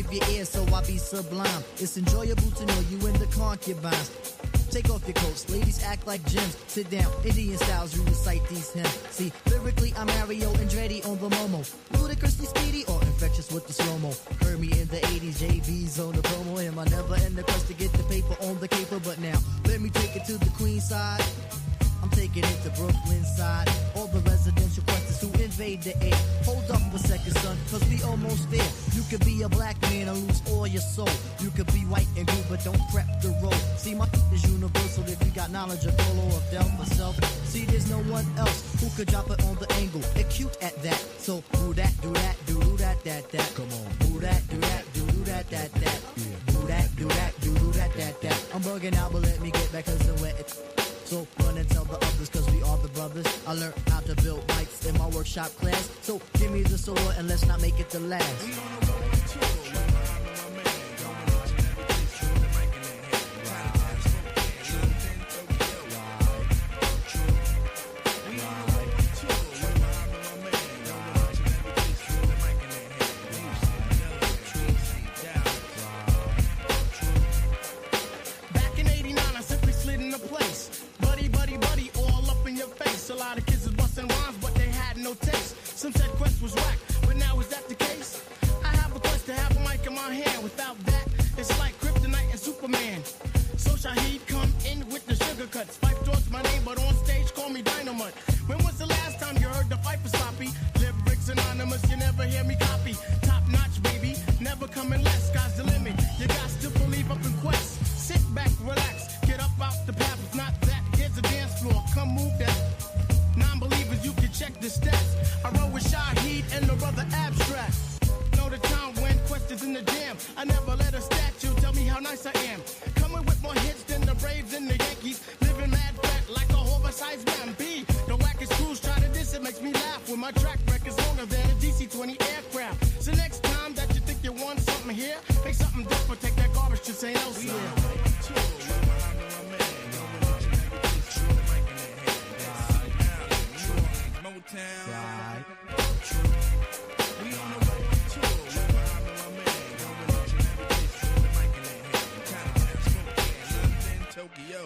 deceive your ears, so I be sublime. It's enjoyable to know you in the concubines. Take off your coats, ladies act like gems. Sit down, Indian styles, you recite these hymns. See, lyrically I'm Mario Andretti on the Momo. Ludicrously speedy or infectious with the slow-mo. Heard me in the 80s, JV's on the promo. Him, I never end the quest to get the paper on the caper. But now, let me take it to the Queen side. I'm taking it to Brooklyn side. All the residential questions who invade the air. Hold up a second, son, cause we almost there. You could be a black man and lose all your soul. You could be white and blue, but don't prep the road. See, my is universal if you got knowledge of Dolo or Del for self. See, there's no one else who could drop it on the angle. Acute at that. So, do that, do that, do that, that. Come on. Do that, do that, do that, that. Do that, do that, do that, that. I'm bugging out, but let me get back cause I'm wet. So run and tell the others, cause we are the brothers. I learned how to build bikes in my workshop class. So give me the sword and let's not make it the last. Some said Quest was whack, but now is that the case? I have a quest to have a mic in my hand. Without that, it's like Kryptonite and Superman. So Shaheed come in with the sugar cuts. Fife thoughts my name, but on stage call me Dynamite. When was the last time you heard the fight for sloppy? Lyrics anonymous, you never hear me copy. Top notch, baby, never coming less. Sky's the limit, you got to believe up in Quest. Sit back, relax, get up out the path. If not that, here's a dance floor, come move that. Non-believers, you can check the stats. I roll with Shaheed and the brother Abstract. Know the time when Quest is in the jam. I never let a statue tell me how nice I am. Coming with more hits than the Braves and the Yankees. Living mad fat like a oversized man. B, the wackest crews try to diss, it makes me laugh. When my track record's longer than a DC-20 aircraft. So next time that you think you want something here, make something different, take that garbage to St. Elsewhere. Right. We on the road tour. My man, going international, the mic in their hand. Chinatown, Spokane, London, Tokyo.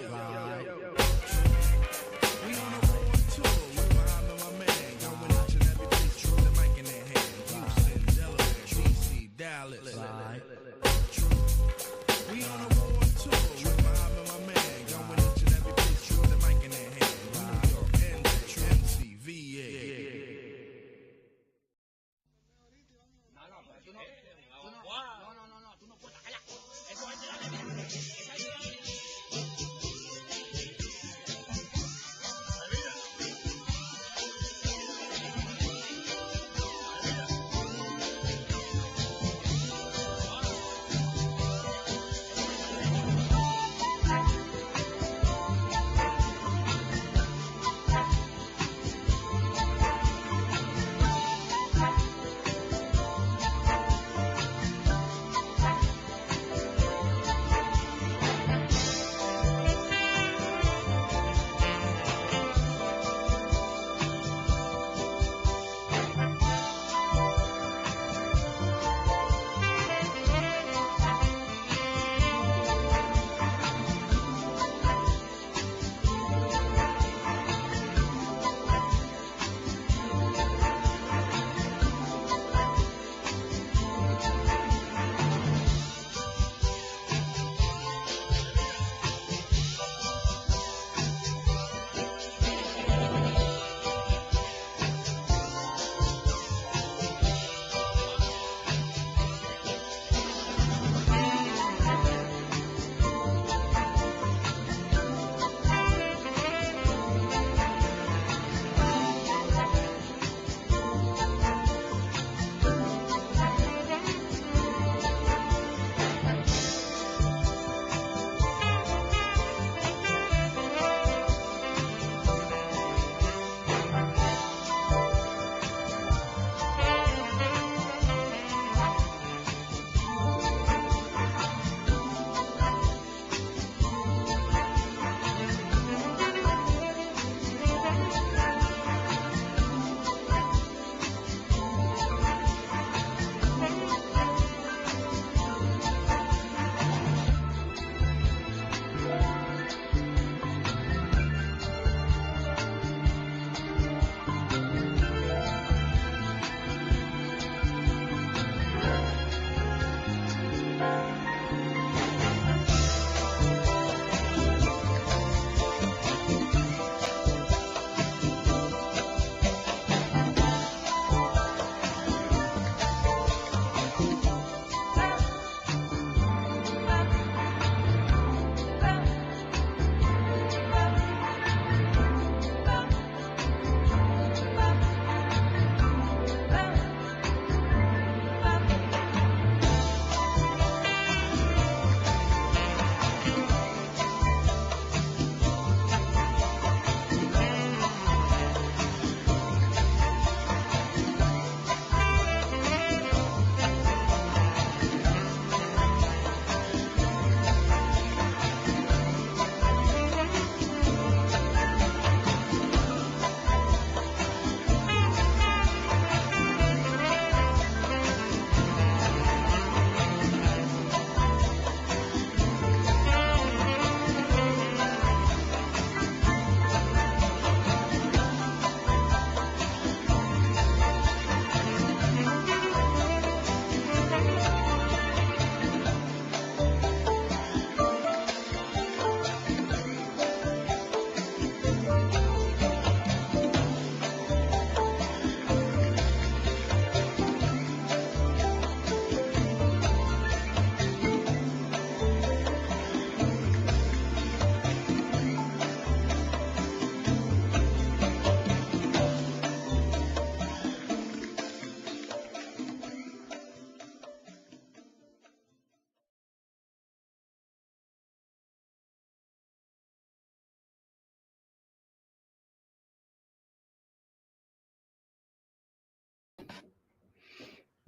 We on the road tour. My man, going international, the mic in their hand. Houston, Delaware, DC, Dallas. We on the road tour. My man, going international, the mic in their hand. New York, NJ, VA.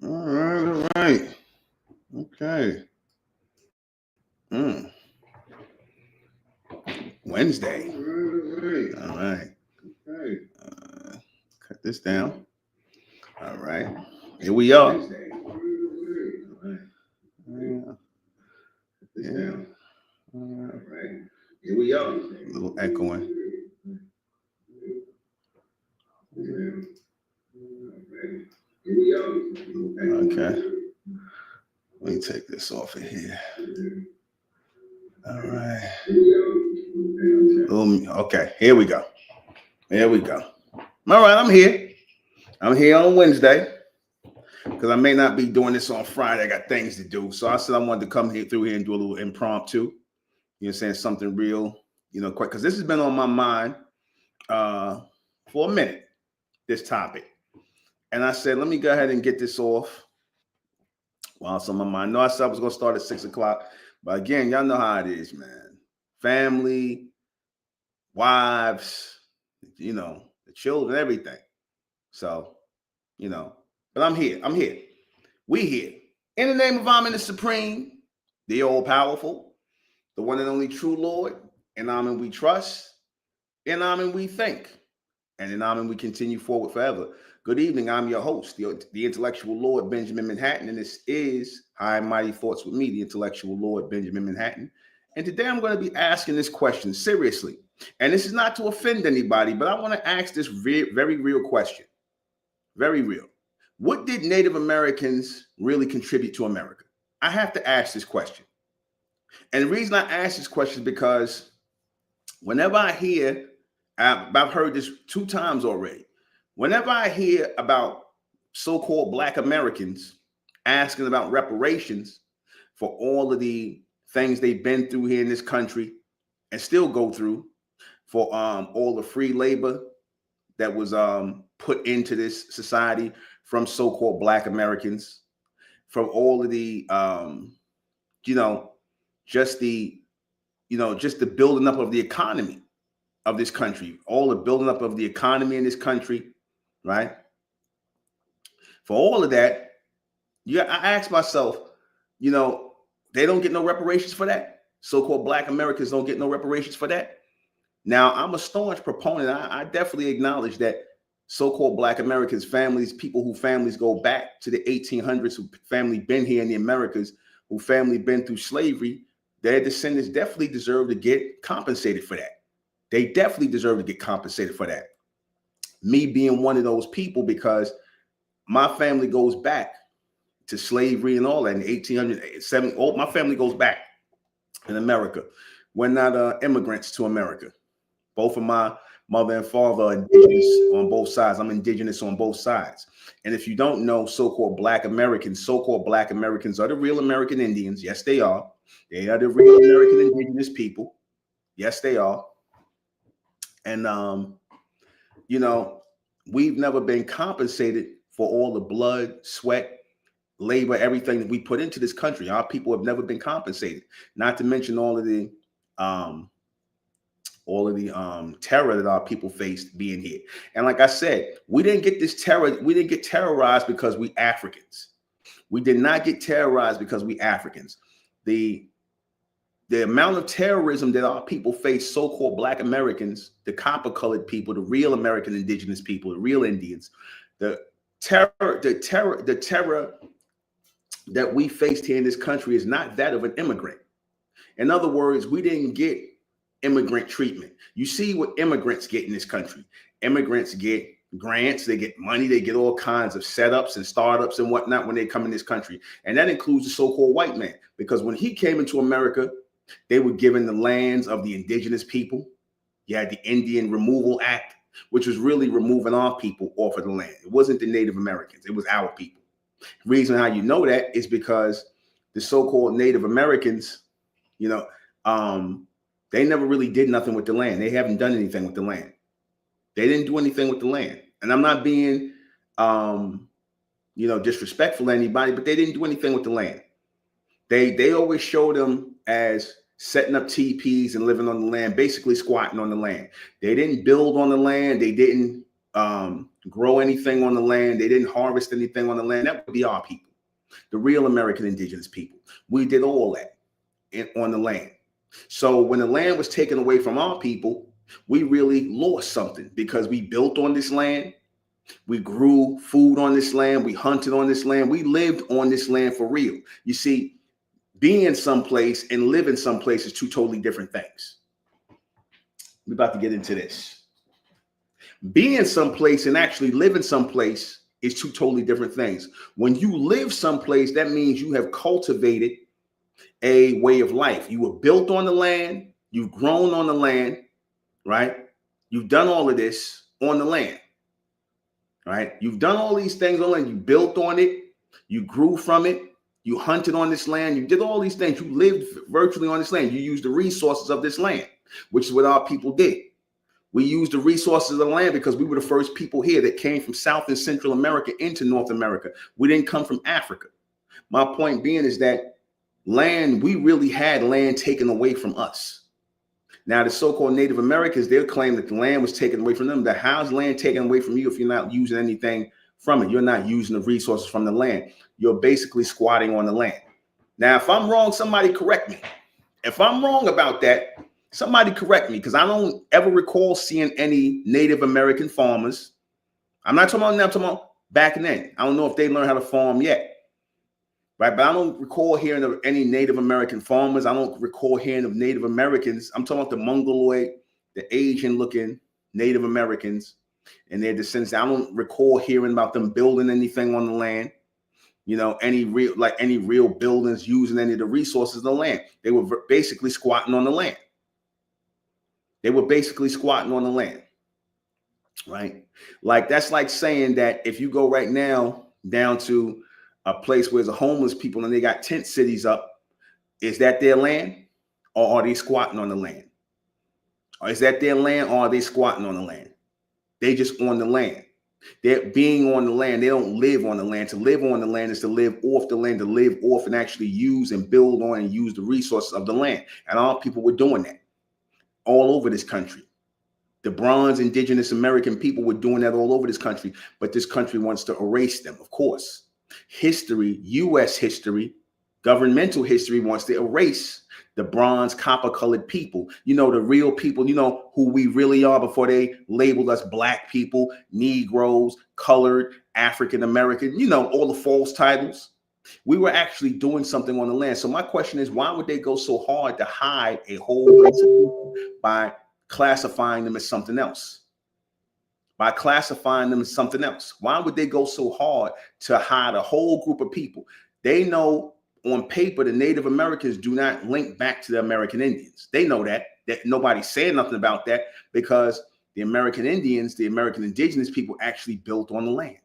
All right. Okay. Wednesday. All right. Cut this down. All right. Here we are. Yeah. All right. Here we are. A little echoing. Okay. Let me take this off of here. All right. Okay. Here we go. Here we go. All right. I'm here. I'm here on Wednesday because I may not be doing this on Friday. I got things to do. So I said I wanted to come here through here and do a little impromptu. You know what I'm saying? Something real, quick. Because this has been on my mind for a minute, this topic. And I said, let me go ahead and get this off while it's on my mind. No, I said I was going to start at 6 o'clock. But again, y'all know how it is, man. Family, wives, the children, everything. So, but I'm here. We here. In the name of Amen the Supreme, the all-powerful, the one and only true Lord, in Amen we trust, in Amen we think, and in Amen we continue forward forever. Good evening. I'm your host, the Intellectual Lord Benjamin Manhattan, and this is High and Mighty Thoughts with me, the Intellectual Lord Benjamin Manhattan. And today I'm going to be asking this question seriously. And this is not to offend anybody, but I want to ask this very real question. Very real. What did Native Americans really contribute to America? I have to ask this question. And the reason I ask this question is because whenever I hear, I've heard this 2 times already. Whenever I hear about so-called Black Americans asking about reparations for all of the things they've been through here in this country and still go through, for all the free labor that was put into this society from so-called Black Americans, from all of the, just the building up of the economy of this country, all the building up of the economy in this country, right? For all of that, I ask myself, they don't get no reparations for that. So-called Black Americans don't get no reparations for that. Now, I'm a staunch proponent. I definitely acknowledge that so-called Black Americans, people whose families go back to the 1800s, who family been here in the Americas, who family been through slavery, their descendants definitely deserve to get compensated for that. They definitely deserve to get compensated for that. Me being one of those people, because my family goes back to slavery and all that in the 1870s. Oh, my family goes back in America. We're not immigrants to America. Both of my mother and father are indigenous on both sides. I'm indigenous on both sides. And if you don't know, so-called Black Americans are the real American Indians. Yes, they are. They are the real American indigenous people. Yes, they are. And, we've never been compensated for all the blood, sweat, labor, everything that we put into this country. Our people have never been compensated, not to mention all of the terror that our people faced being here. And like I said, we didn't get this terror. We didn't get terrorized because we Africans. We did not get terrorized because we Africans. The amount of terrorism that our people face, so-called Black Americans, the copper-colored people, the real American indigenous people, the real Indians, the terror that we faced here in this country is not that of an immigrant. In other words, we didn't get immigrant treatment. You see what immigrants get in this country. Immigrants get grants, they get money, they get all kinds of setups and startups and whatnot when they come in this country. And that includes the so-called white man, because when he came into America, they were given the lands of the indigenous people. You had the Indian Removal Act, which was really removing our people off of the land. It wasn't the Native Americans, it was our people. The reason how you know that is because the so-called Native Americans, they never really did nothing with the land. They haven't done anything with the land. They didn't do anything with the land. And I'm not being, disrespectful to anybody, but they didn't do anything with the land. They always showed them as setting up teepees and living on the land, basically squatting on the land. They didn't build on the land. They didn't grow anything on the land. They didn't harvest anything on the land. That would be our people, the real American indigenous people. We did all that on the land. So when the land was taken away from our people, we really lost something because we built on this land. We grew food on this land. We hunted on this land. We lived on this land for real. You see, being someplace and living someplace is two totally different things. We're about to get into this. Being someplace and actually living someplace is two totally different things. When you live someplace, that means you have cultivated a way of life. You were built on the land. You've grown on the land, right? You've done all of this on the land, right? You've done all these things on land. You built on it. You grew from it. You hunted on this land. You did all these things. You lived virtually on this land. You used the resources of this land, which is what our people did. We used the resources of the land because we were the first people here that came from South and Central America into North America. We didn't come from Africa. My point being is that land, we really had land taken away from us. Now, the so-called Native Americans, they'll claim that the land was taken away from them. But how's land taken away from you if you're not using anything from it? You're not using the resources from the land. You're basically squatting on the land. Now, if I'm wrong, somebody correct me. If I'm wrong about that, somebody correct me, because I don't ever recall seeing any Native American farmers. I'm not talking about now, I'm talking about back then. I don't know if they learned how to farm yet. Right, but I don't recall hearing of any Native American farmers. I don't recall hearing of Native Americans. I'm talking about the Mongoloid, the Asian-looking Native Americans and their descendants. I don't recall hearing about them building anything on the land. You know, any real buildings using any of the resources of the land. They were basically squatting on the land. They were basically squatting on the land. Right, like that's like saying that if you go right now down to a place where there's homeless people and they got tent cities up, is that their land, or are they squatting on the land? Or is that their land, or are they squatting on the land? They just on the land. They're being on the land. They don't live on the land. To live on the land is to live off the land, to live off and actually use and build on and use the resources of the land. And all people were doing that all over this country. The bronze indigenous American people were doing that all over this country, but this country wants to erase them, of course. History, U.S. history, governmental history wants to erase the bronze, copper-colored people. You know, the real people, you know, who we really are before they labeled us black people, Negroes, colored, African-American, you know, all the false titles. We were actually doing something on the land. So my question is, why would they go so hard to hide a whole race of people by classifying them as something else? By classifying them as something else. Why would they go so hard to hide a whole group of people? They know on paper the Native Americans do not link back to the American Indians. They know that nobody's saying nothing about that because the American Indians, the American indigenous people actually built on the land.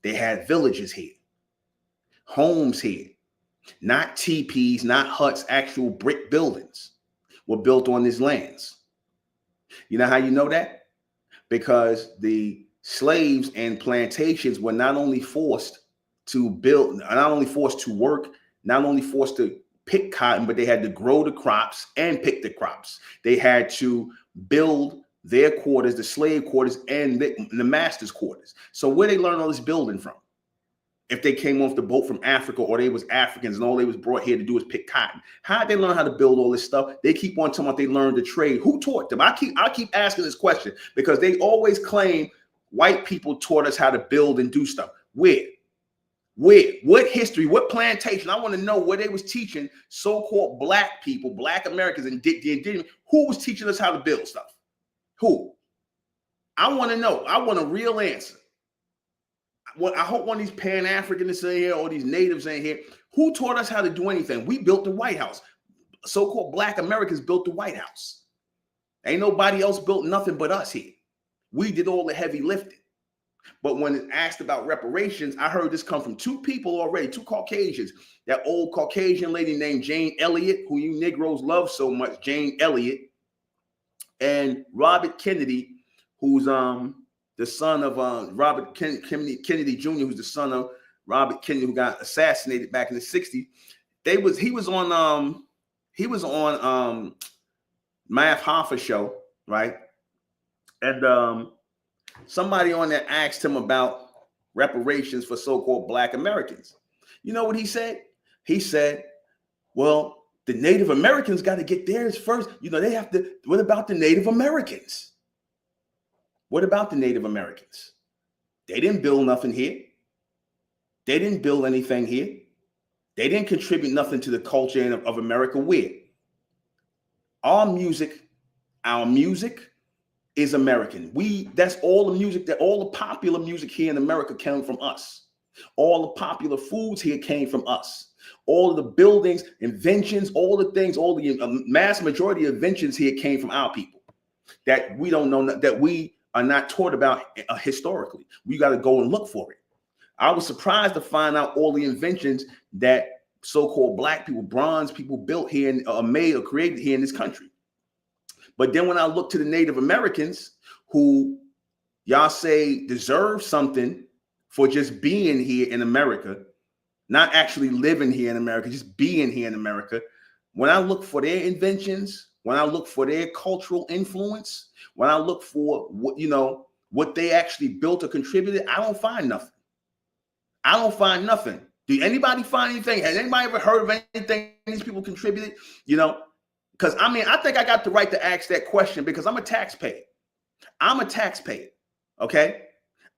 They had villages here, homes here, not teepees, not huts, actual brick buildings were built on these lands. You know how you know that? Because the slaves and plantations were not only forced to build, not only forced to work, not only forced to pick cotton, but they had to grow the crops and pick the crops. They had to build their quarters, the slave quarters, and the master's quarters. So where they learn all this building from? If they came off the boat from Africa, or they was Africans and all they was brought here to do was pick cotton. How did they learn how to build all this stuff? They keep on talking about they learned to trade. Who taught them? I keep asking this question because they always claim white people taught us how to build and do stuff. Where? What history? What plantation? I want to know where they was teaching so-called black people, black Americans, and who was teaching us how to build stuff? Who? I want to know. I want a real answer. I hope one of these Pan-Africanists in here or these natives in here, who taught us how to do anything? We built the White House. So-called black Americans built the White House. Ain't nobody else built nothing but us here. We did all the heavy lifting. But when asked about reparations, I heard this come from two people already, two Caucasians. That old Caucasian lady named Jane Elliott, who you Negroes love so much, Jane Elliott, and Robert Kennedy, who's the son of Robert Kennedy Jr., who's the son of Robert Kennedy, who got assassinated back in the 60s. He was on Math Hoffa show, right? And Somebody on there asked him about reparations for so-called Black Americans. You know what he said? He said, well, the Native Americans got to get theirs first. You know, they have to. What about the Native Americans? What about the Native Americans? They didn't build nothing here. They didn't build anything here. They didn't contribute nothing to the culture of America. Where? Our music is American. That's all the music, that all the popular music here in America came from us. All the popular foods here came from us. All of the buildings, inventions, all the things, all the mass majority of inventions here came from our people that we don't know, that we are not taught about historically. We got to go and look for it. I was surprised to find out all the inventions that so-called Black people, bronze people built here and made or created here in this country. But then when I look to the Native Americans, who y'all say deserve something for just being here in America, not actually living here in America, just being here in America. When I look for their inventions, when I look for their cultural influence, when I look for what they actually built or contributed, I don't find nothing. I don't find nothing. Do anybody find anything? Has anybody ever heard of anything these people contributed? Because I think I got the right to ask that question because I'm a taxpayer. I'm a taxpayer. Okay.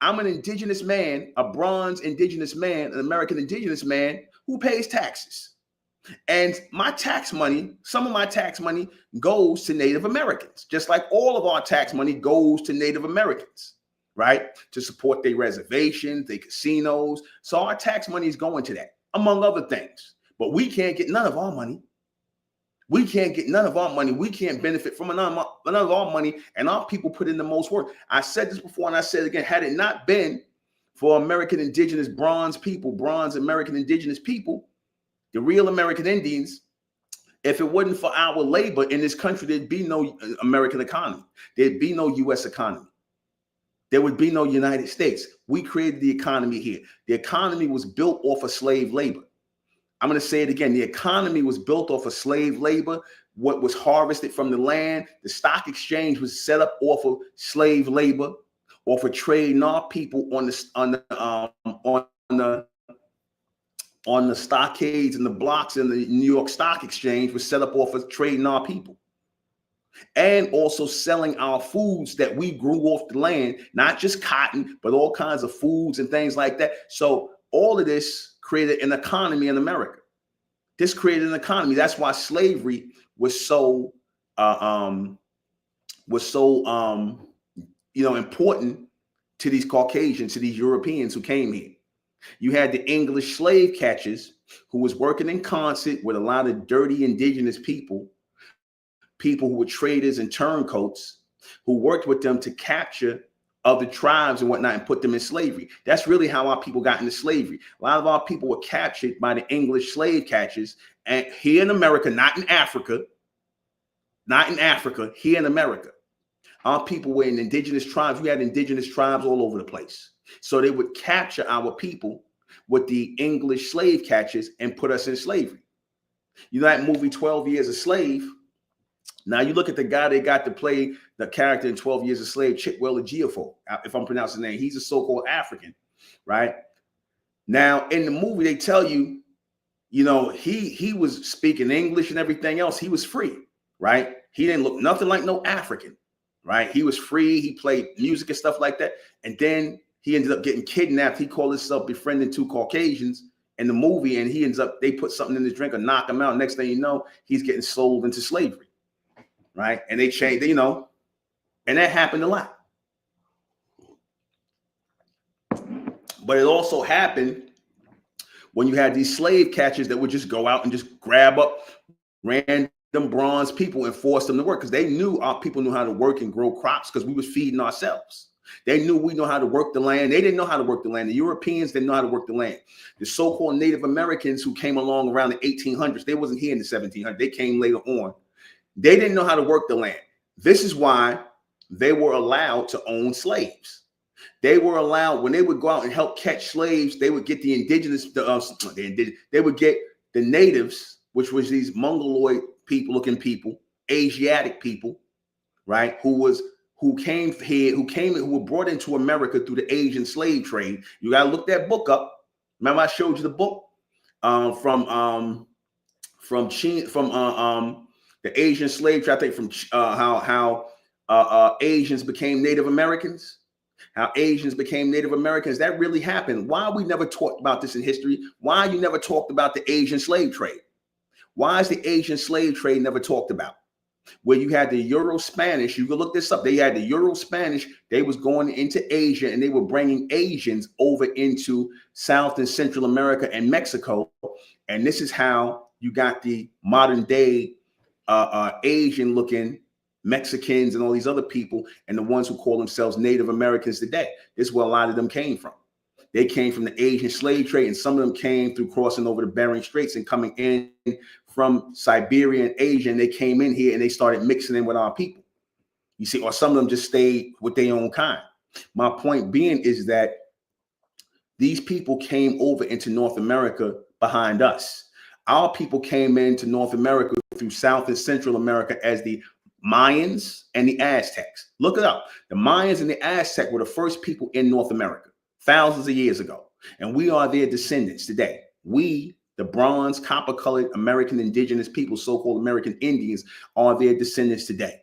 I'm an indigenous man, a bronze indigenous man, an American indigenous man who pays taxes. And my tax money, some of my tax money goes to Native Americans, just like all of our tax money goes to Native Americans, right? To support their reservations, their casinos. So our tax money is going to that, among other things. But we can't get none of our money. We can't get none of our money. We can't benefit from none of our money, and our people put in the most work. I said this before, and I said it again. Had it not been for American indigenous bronze American indigenous people, the real American Indians, if it wasn't for our labor in this country, there'd be no American economy. There'd be no U.S. economy. There would be no United States. We created the economy here. The economy was built off of slave labor. I'm going to say it again. The economy was built off of slave labor, what was harvested from the land. The stock exchange was set up off of slave labor, off of trading our people on the stockades and the blocks in the New York Stock Exchange was set up off of trading our people. And also selling our foods that we grew off the land, not just cotton, but all kinds of foods and things like that. So all of this created an economy in America. This created an economy. That's why slavery was so important to these Caucasians, to these Europeans who came here. You had the English slave catchers who was working in concert with a lot of dirty indigenous people who were traders and turncoats, who worked with them to capture other tribes and whatnot and put them in slavery. That's really how our people got into slavery. A lot of our people were captured by the English slave catchers, and here in America, not in Africa, here in America. Our people were in indigenous tribes. We had indigenous tribes all over the place. So they would capture our people with the English slave catchers and put us in slavery. You know that movie 12 Years a Slave? Now you look at the guy they got to play the character in 12 Years a Slave, Chiwetel Ejiofor, if I'm pronouncing his name. He's a so-called African, right? Now in the movie they tell you, he was speaking English and everything else. He was free, right? He didn't look nothing like no African, right? He was free. He played music and stuff like that. And then he ended up getting kidnapped. He called himself befriending two Caucasians in the movie, and they put something in his drink and knock him out. Next thing you know, he's getting sold into slavery. Right. And they changed, and that happened a lot. But it also happened when you had these slave catchers that would just go out and just grab up random bronze people and force them to work because they knew our people knew how to work and grow crops because we was feeding ourselves. They knew we know how to work the land. They didn't know how to work the land. The Europeans didn't know how to work the land. The so-called Native Americans who came along around the 1800s, they wasn't here in the 1700s. They came later on. They didn't know how to work the land. This is why they were allowed to own slaves. They were allowed, when they would go out and help catch slaves, they would get the indigenous, they would get the natives, which was these mongoloid looking people, Asiatic people, right? Who who came here, who were brought into America through the Asian slave trade. You got to look that book up. Remember I showed you the book from the Asian slave trade, I think, from how Asians became Native Americans. How Asians became Native Americans. That really happened. Why we never talked about this in history? Why you never talked about the Asian slave trade? Why is the Asian slave trade never talked about? Where you had the Euro-Spanish, you can look this up. They had the Euro-Spanish. They was going into Asia and they were bringing Asians over into South and Central America and Mexico. And this is how you got the modern day Asian looking Mexicans and all these other people and the ones who call themselves Native Americans today. This is where a lot of them came from. They came from the Asian slave trade, and some of them came through crossing over the Bering Straits and coming in from Siberia and Asia, and they came in here and they started mixing in with our people. You see, or some of them just stayed with their own kind. My point being is that these people came over into North America behind us. Our people came into North America through South and Central America as the Mayans and the Aztecs. Look it up. The Mayans and the Aztecs were the first people in North America thousands of years ago, and we are their descendants today. We, the bronze, copper-colored American indigenous people, so-called American Indians, are their descendants today.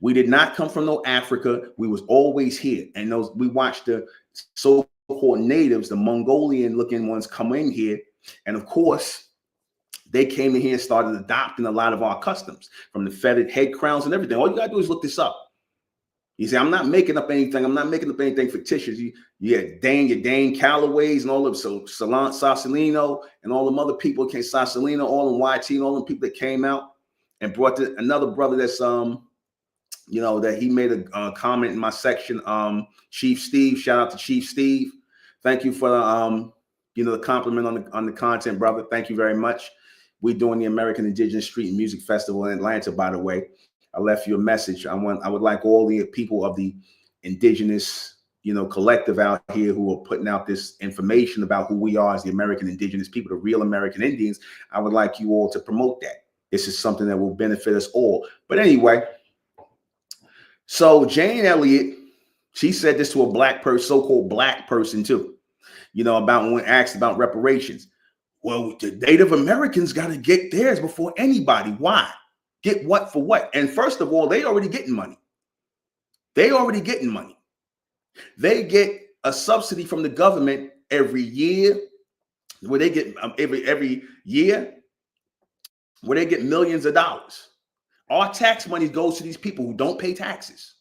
We did not come from no Africa. We was always here. And we watched the so-called natives, the Mongolian-looking ones, come in here. And of course, they came in here and started adopting a lot of our customs, from the feathered head crowns and everything. All you got to do is look this up. You see, I'm not making up anything. I'm not making up anything fictitious. You had your Dane Callaways and all of Sausalino and all them other people came, Sausalino, all them YT and all them people that came out and brought another brother that's that he made a comment in my section. Chief Steve, shout out to Chief Steve. Thank you for the compliment on the content, brother. Thank you very much. We're doing the American Indigenous Street and Music Festival in Atlanta, by the way. I left you a message. I would like all the people of the indigenous, collective out here who are putting out this information about who we are as the American indigenous people, the real American Indians. I would like you all to promote that. This is something that will benefit us all. But anyway, so Jane Elliott, she said this to a black person, so-called black person too, about when asked about reparations. Well, the Native Americans got to get theirs before anybody. Why? Get what for what? And first of all, they already getting money. They get a subsidy from the government every year, where they get every year, where they get millions of dollars. Our tax money goes to these people who don't pay taxes,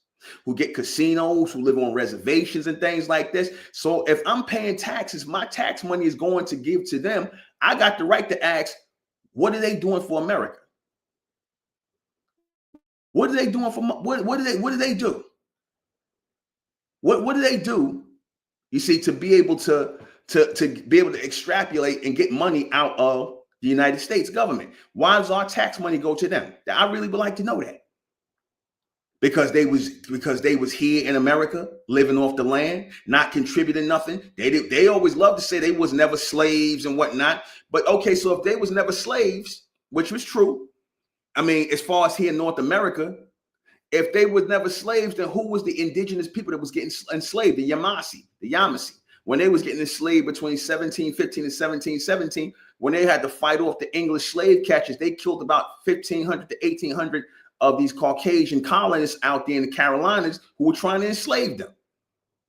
who get casinos, who live on reservations and things like this. So if I'm paying taxes, my tax money is going to give to them. I got the right to ask, what are they doing for America? What are they doing for what do they do? What do they do? You see, to be able to be able to extrapolate and get money out of the United States government. Why does our tax money go to them? I really would like to know that. Because they was here in America, living off the land, not contributing nothing. They always love to say they was never slaves and whatnot. But okay, so if they was never slaves, which was true, I mean, as far as here in North America, if they was never slaves, then who was the indigenous people that was getting enslaved? The Yamasee. When they was getting enslaved between 1715 and 1717, when they had to fight off the English slave catchers, they killed about 1,500 to 1,800 of these Caucasian colonists out there in the Carolinas who were trying to enslave them.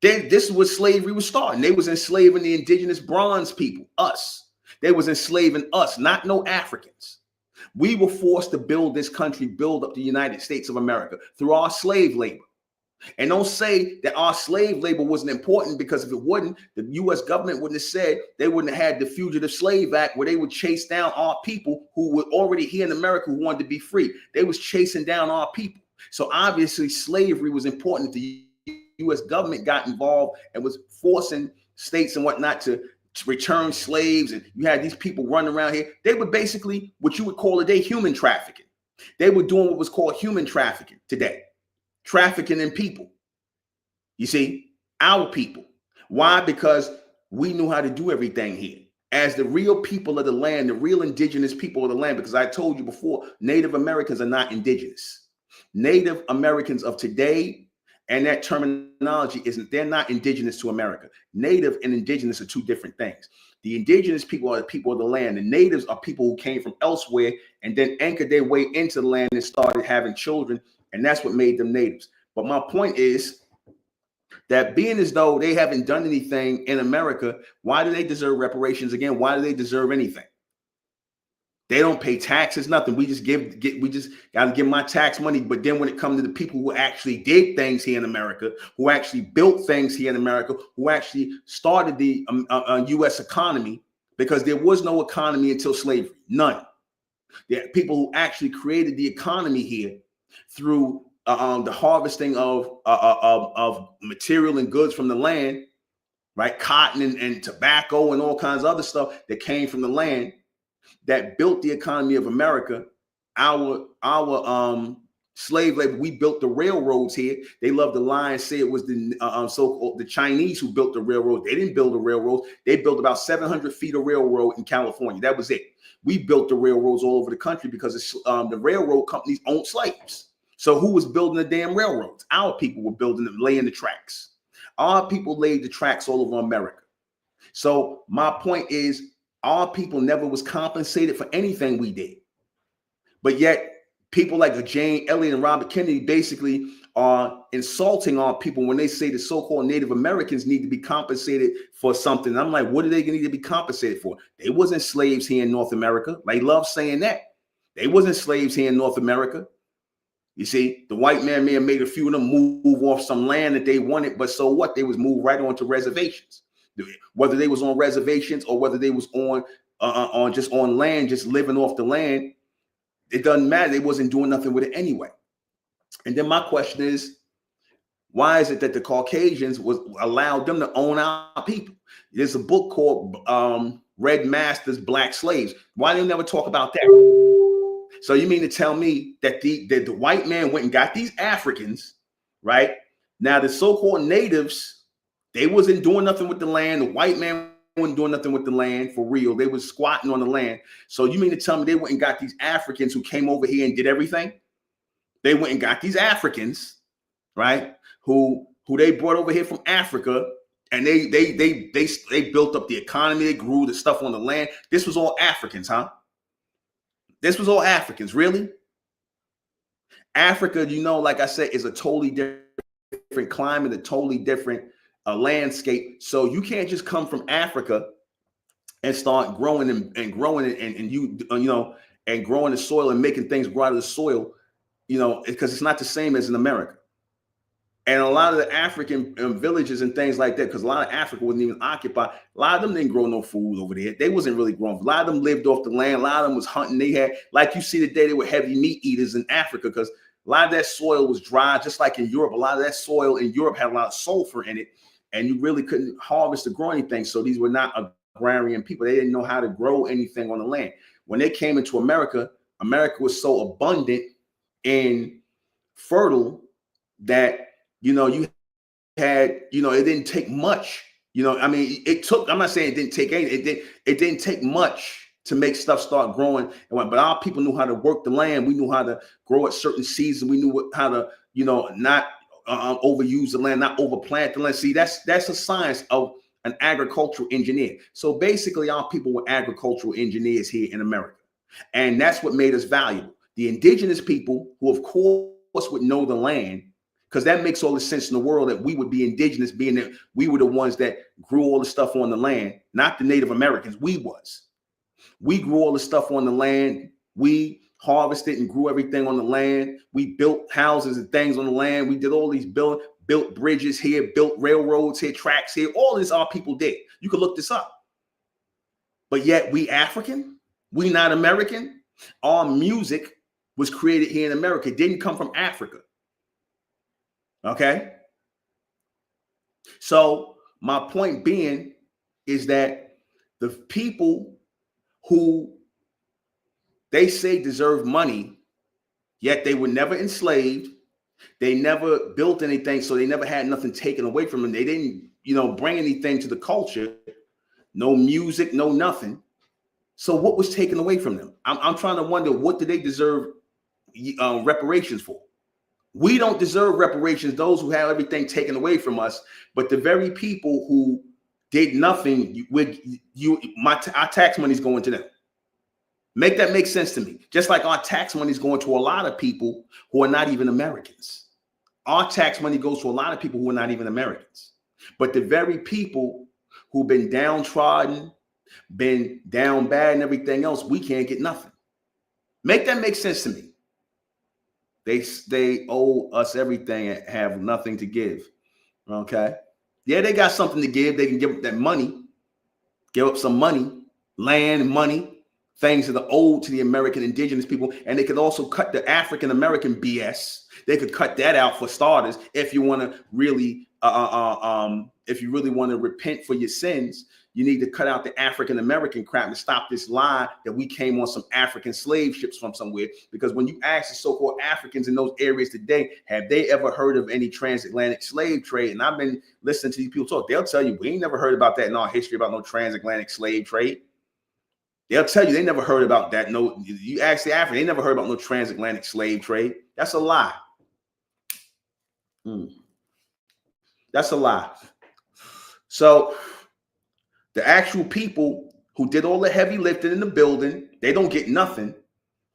This was slavery was starting. They was enslaving the indigenous bronze people, us. They was enslaving us, not no Africans. We were forced to build this country, build up the United States of America through our slave labor. And don't say that our slave labor wasn't important, because if it wasn't, the U.S. government wouldn't have said, they wouldn't have had the Fugitive Slave Act, where they would chase down our people who were already here in America who wanted to be free. They was chasing down our people. So obviously slavery was important. The U.S. government got involved and was forcing states and whatnot to return slaves, and you had these people running around here. They were basically what you would call today human trafficking. They were doing what was called human trafficking today, trafficking in people. You see, our people. Why? Because we knew how to do everything here as the real people of the land, the real indigenous people of the land. Because I told you before, Native Americans are not indigenous. Native Americans of today and that terminology isn't, they're not indigenous to America. Native and indigenous are two different things. The indigenous people are the people of the land. The natives are people who came from elsewhere and then anchored their way into the land and started having children. And that's what made them natives. But my point is that being as though they haven't done anything in America, why do they deserve reparations again? Why do they deserve anything? They don't pay taxes, nothing. We just we just got to give my tax money. But then when it comes to the people who actually did things here in America, who actually built things here in America, who actually started the U.S. economy, because there was no economy until slavery, none. There are people who actually created the economy here through the harvesting of material and goods from the land, right? Cotton and tobacco and all kinds of other stuff that came from the land, that built the economy of America. Our slave labor, we built the railroads here. They love to lie and say it was the so-called the Chinese who built the railroad. They didn't build the railroads. They built about 700 feet of railroad in California. That was it. We built the railroads all over the country because the railroad companies owned slaves. So who was building the damn railroads? Our people were building them, laying the tracks. Our people laid the tracks all over America. So my point is, our people never was compensated for anything we did. But yet people like Jane Elliott and Robert Kennedy basically are insulting our people when they say the so-called Native Americans need to be compensated for something. And I'm like, what are they going to need to be compensated for? They wasn't slaves here in North America. They love saying that. They wasn't slaves here in North America. You see, the white man may have made a few of them move off some land that they wanted, but so what? They was moved right onto reservations. Whether they was on reservations or whether they was on just on land, just living off the land, it doesn't matter. They wasn't doing nothing with it anyway. And then my question is, why is it that the Caucasians was allowed them to own our people? There's a book called Red Masters, Black Slaves. Why they never talk about that? So you mean to tell me that the white man went and got these Africans, right? Now the so-called natives, they wasn't doing nothing with the land. The white man wasn't doing nothing with the land for real. They was squatting on the land. So you mean to tell me they went and got these Africans who came over here and did everything? They went and got these Africans, right? Who they brought over here from Africa, and they built up the economy. They grew the stuff on the land. This was all Africans, huh? This was all Africans, really? Africa, you know, like I said, is a totally different climate, a totally different landscape. So you can't just come from Africa and start growing and growing it and growing the soil and making things grow out of the soil, because it's not the same as in America. And a lot of the African villages and things like that, because a lot of Africa wasn't even occupied. A lot of them didn't grow no food over there. They wasn't really growing. A lot of them lived off the land. A lot of them was hunting. They had, like you see today, they were heavy meat eaters in Africa because a lot of that soil was dry, just like in Europe. A lot of that soil in Europe had a lot of sulfur in it, and you really couldn't harvest or grow anything. So these were not agrarian people. They didn't know how to grow anything on the land. When they came into America, America was so abundant and fertile that you had, it didn't take much, it took, I'm not saying it didn't take anything. It didn't take much to make stuff start growing. But our people knew how to work the land. We knew how to grow at certain seasons. We knew how to, not overuse the land, not overplant the land. See, that's a science of an agricultural engineer. So basically our people were agricultural engineers here in America. And that's what made us valuable. The indigenous people, who of course would know the land, because that makes all the sense in the world that we would be indigenous, being that we were the ones that grew all the stuff on the land, not the Native Americans. We grew all the stuff on the land. We harvested and grew everything on the land. We built houses and things on the land. We did all these built bridges here, built railroads here, tracks here. All this our people did. You can look this up. But yet we African, we not American. Our music was created here in America. It didn't come from Africa. Okay. So my point being is that the people who they say deserve money, yet they were never enslaved. They never built anything. So they never had nothing taken away from them. They didn't, bring anything to the culture. No music, no nothing. So what was taken away from them? I'm trying to wonder, what did they deserve reparations for? We don't deserve reparations, those who have everything taken away from us, but the very people who did nothing with you, our tax money is going to them. Make that make sense to me. Just like our tax money is going to a lot of people who are not even Americans. Our tax money goes to a lot of people who are not even Americans. But the very people who've been downtrodden, been down bad and everything else, we can't get nothing. Make that make sense to me. They owe us everything and have nothing to give. Okay. Yeah, they got something to give. They can give up that money, give up some money, land and money, things that are owed to the American indigenous people. And they could also cut the African American BS. They could cut that out for starters. If you want to really, if you really want to repent for your sins, you need to cut out the African American crap and stop this lie that we came on some African slave ships from somewhere. Because when you ask the so-called Africans in those areas today, have they ever heard of any transatlantic slave trade? And I've been listening to these people talk. They'll tell you, we ain't never heard about that in our history, about no transatlantic slave trade. They'll tell you they never heard about that. No, you ask the African, they never heard about no transatlantic slave trade. That's a lie. That's a lie. So the actual people who did all the heavy lifting in the building, they don't get nothing,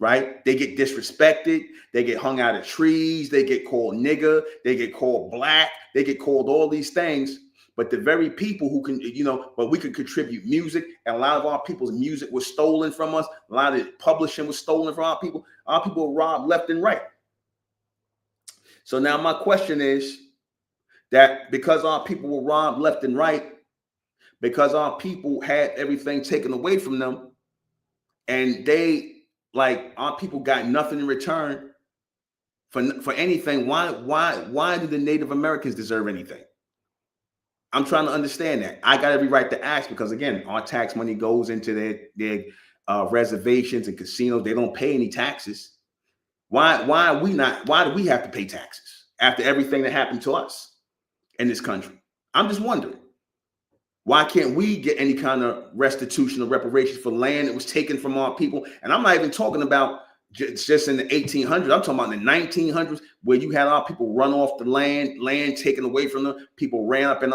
right? They get disrespected. They get hung out of trees. They get called nigger. They get called black. They get called all these things. But the very people who can, but we could contribute music, and a lot of our people's music was stolen from us. A lot of publishing was stolen from our people. Our people were robbed left and right. So now my question is that because our people were robbed left and right, because our people had everything taken away from them, and our people got nothing in return for anything. Why do the Native Americans deserve anything? I'm trying to understand that. I got every right to ask, because again, our tax money goes into their reservations and casinos. They don't pay any taxes. Why do we have to pay taxes after everything that happened to us in this country? I'm just wondering. Why can't we get any kind of restitution or reparations for land that was taken from our people? And I'm not even talking about just in the 1800s. I'm talking about in the 1900s, where you had our people run off the land taken away from them. People ran up on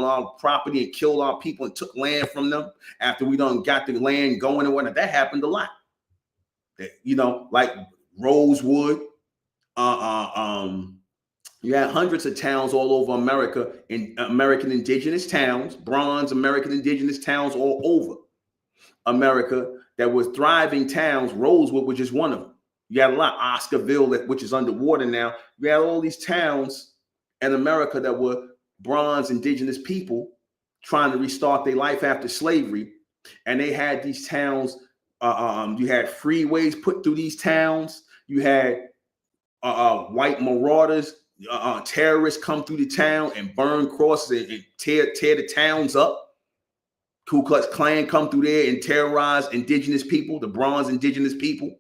our property and killed our people and took land from them after we done got the land going and whatnot. That happened a lot. Like Rosewood, you had hundreds of towns all over America, in American indigenous towns, bronze American indigenous towns all over America that were thriving towns. Rosewood was just one of them. You had a lot, Oscarville, which is underwater now. You had all these towns in America that were bronze indigenous people trying to restart their life after slavery. And they had these towns, you had freeways put through these towns. You had white marauders, terrorists come through the town and burn crosses and tear the towns up. Ku Klux Klan come through there and terrorize indigenous people, the bronze indigenous people.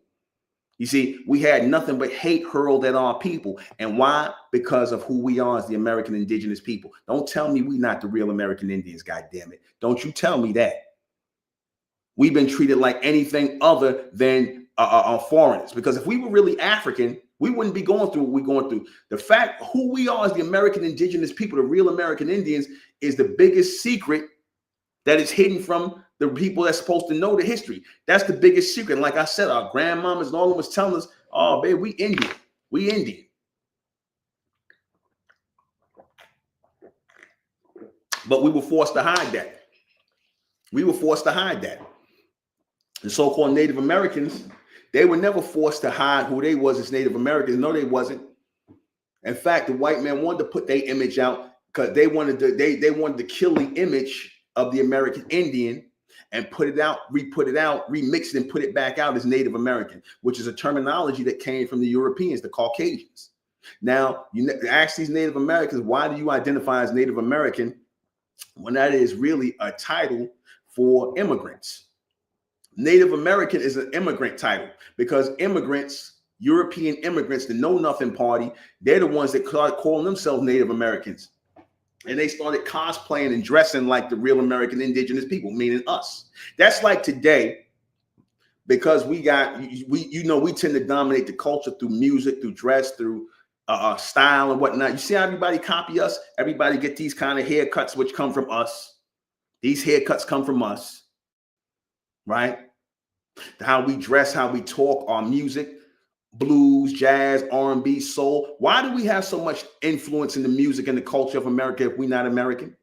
You see, we had nothing but hate hurled at our people. And why? Because of who we are as the American indigenous people. Don't tell me we not the real American Indians, goddammit. Don't you tell me that. We've been treated like anything other than foreigners. Because if we were really African, we wouldn't be going through what we're going through. The fact who we are as the American indigenous people, the real American Indians, is the biggest secret that is hidden from the people that's supposed to know the history. That's the biggest secret. And like I said, our grandmamas and all of them was telling us, oh, babe, we Indian. We Indian. But we were forced to hide that. We were forced to hide that. The so-called Native Americans, they were never forced to hide who they was as Native Americans. No, they wasn't. In fact, the white man wanted to put their image out because they wanted to kill the image of the American Indian and put it out, remix it and put it back out as Native American, which is a terminology that came from the Europeans, the Caucasians. Now, you ask these Native Americans, why do you identify as Native American when that is really a title for immigrants? Native American is an immigrant title because immigrants, European immigrants, the Know Nothing Party, they're the ones that started calling themselves Native Americans. And they started cosplaying and dressing like the real American indigenous people, meaning us. That's like today, because we tend to dominate the culture through music, through dress, through style and whatnot. You see how everybody copy us? Everybody get these kind of haircuts, which come from us. These haircuts come from us, right? How we dress, how we talk, our music, blues, jazz, R&B, soul. Why do we have so much influence in the music and the culture of America if we're not American?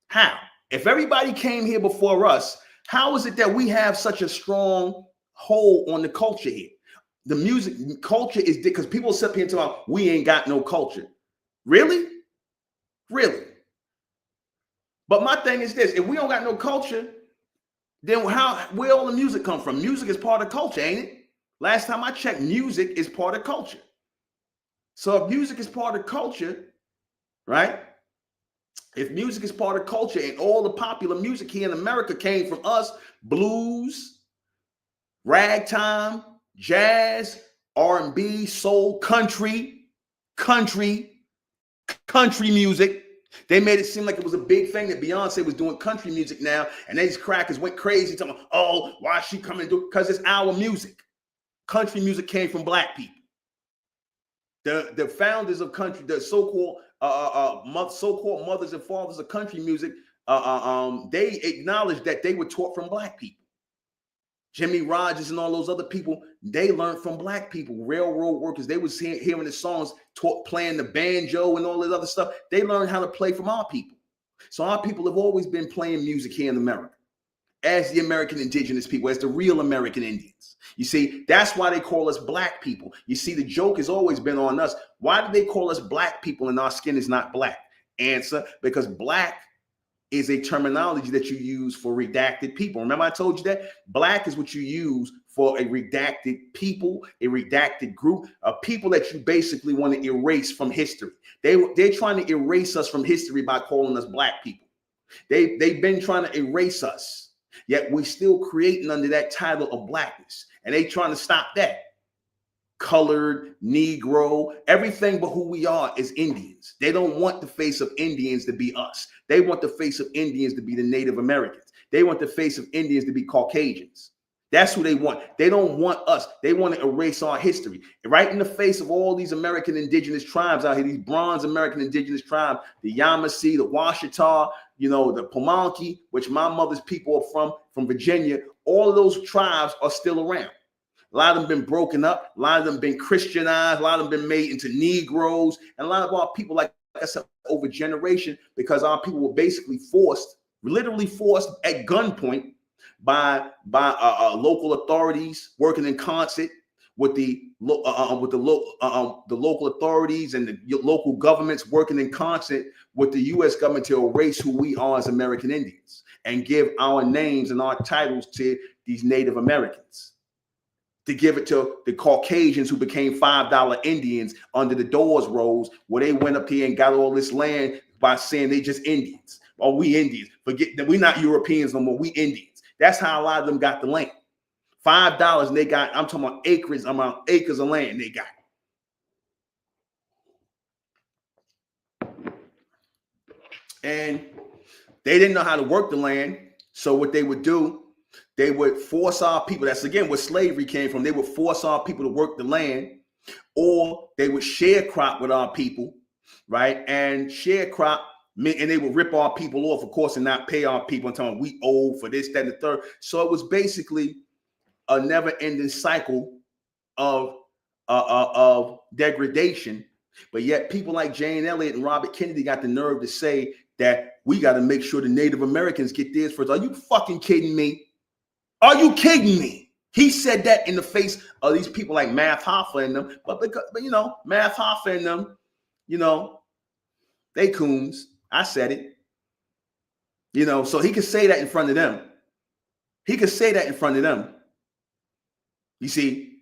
How? If everybody came here before us, how is it that we have such a strong hold on the culture here? The music culture is because people sit here and talk about we ain't got no culture. Really? Really? But my thing is this: if we don't got no culture, then where all the music come from? Music is part of culture, ain't it? Last time I checked, music is part of culture. So if music is part of culture, right? If music is part of culture and all the popular music here in America came from us, blues, ragtime, jazz, R&B, soul, country music. They made it seem like it was a big thing that Beyonce was doing country music now, and these crackers went crazy talking about, oh, why is she coming to do it? Because it's our music. Country music came from black people. The founders of country, the so-called mothers and fathers of country music, they acknowledged that they were taught from black people. Jimmy Rogers and all those other people, they learned from black people. Railroad workers, they was hearing the songs, playing the banjo and all that other stuff. They learned how to play from our people. So our people have always been playing music here in America as the American indigenous people, as the real American Indians. You see, that's why they call us black people. You see, the joke has always been on us. Why do they call us black people and our skin is not black? Answer: because black is a terminology that you use for redacted people. Remember I told you that? Black is what you use for a redacted people, a redacted group of people that you basically want to erase from history. They're trying to erase us from history by calling us black people. They've been trying to erase us, yet we're still creating under that title of blackness. And they trying to stop that. Colored, Negro, everything but who we are is Indians. They don't want the face of Indians to be us. They want the face of Indians to be the Native Americans. They want the face of Indians to be Caucasians. That's who they want. They don't want us. They want to erase our history. Right in the face of all these American indigenous tribes out here, these bronze American indigenous tribes, the Yamasee, the Washita, the Pamunkey, which my mother's people are from Virginia, all of those tribes are still around. A lot of them been broken up. A lot of them been Christianized. A lot of them been made into Negroes. And a lot of our people, like I said, over generation, because our people were basically literally forced at gunpoint by local authorities working in concert with the local authorities and the local governments working in concert with the U.S. government to erase who we are as American Indians and give our names and our titles to these Native Americans, to give it to the Caucasians who became $5 Indians under the Dawes Rolls, where they went up here and got all this land by saying they just Indians. Oh, we Indians. Forget that we're not Europeans no more. We Indians. That's how a lot of them got the land. $5 and they got, I'm talking about acres of land they got. And they didn't know how to work the land. So what they would do, they would force our people. That's again where slavery came from. They would force our people to work the land, or they would sharecrop with our people, right? And sharecrop, and they would rip our people off, of course, and not pay our people and tell them we owe for this, that, and the third. So it was basically a never-ending cycle of degradation. But yet people like Jane Elliott and Robert Kennedy got the nerve to say that we got to make sure the Native Americans get theirs first. Are you fucking kidding me? Are you kidding me? He said that in the face of these people like Math Hoffa and them. But Math Hoffa and them, they coons. I said it. So he could say that in front of them. You see,